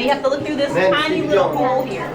you have to look through this tiny little hole here.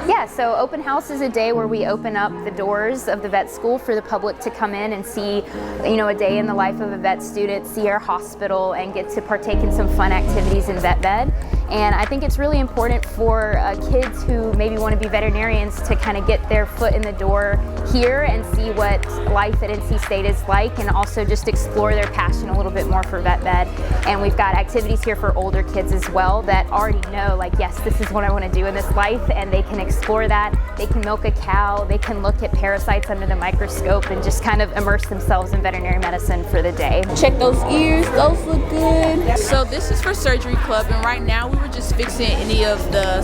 Yeah, so open house is a day where we open up the doors of the vet school for the public to come in and see, a day in the life of a vet student, see our hospital, and get to partake in some fun activities in vet bed. And I think it's really important for kids who maybe want to be veterinarians to kind of get their foot in the door here and see what life at NC State is like, and also just explore their passion a little bit more for vet bed. And we've got activities here for older kids as well that already know, like, yes, this is what I want to do in this life, and they can explore that. They can milk a cow, they can look at parasites under the microscope and just kind of immerse themselves in veterinary medicine for the day. Check those ears, those look good. So this is for Surgery Club, and right now we were just fixing any of the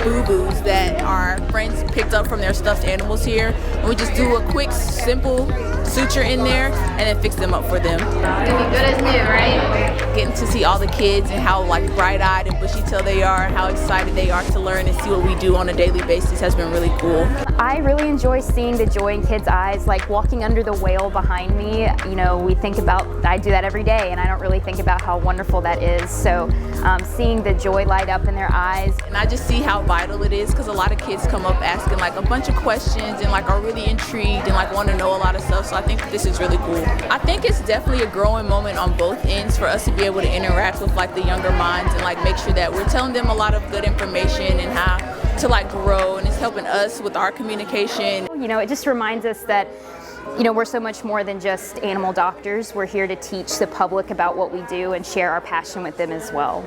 boo-boos that our friends picked up from their stuffed animals here. And we just do a quick, simple suture in there and then fix them up for them. It's gonna be good as new, right? Getting to see all the kids and how bright-eyed and bushy-tailed they are, and how excited they are to learn and see what we do on a daily basis has been really cool. I really enjoy seeing the joy in kids' eyes, like walking under the whale behind me. We think about, I do that every day, and I don't really think about how wonderful that is. So seeing the joy light up in their eyes. And I just see how vital it is, because a lot of kids come up asking a bunch of questions and are really intrigued and want to know a lot of stuff. So I think this is really cool. I think it's definitely a growing moment on both ends for us to be able to interact with the younger minds and make sure that we're telling them a lot of good information and how to grow, and it's helping us with our communication. It just reminds us that we're so much more than just animal doctors. We're here to teach the public about what we do and share our passion with them as well.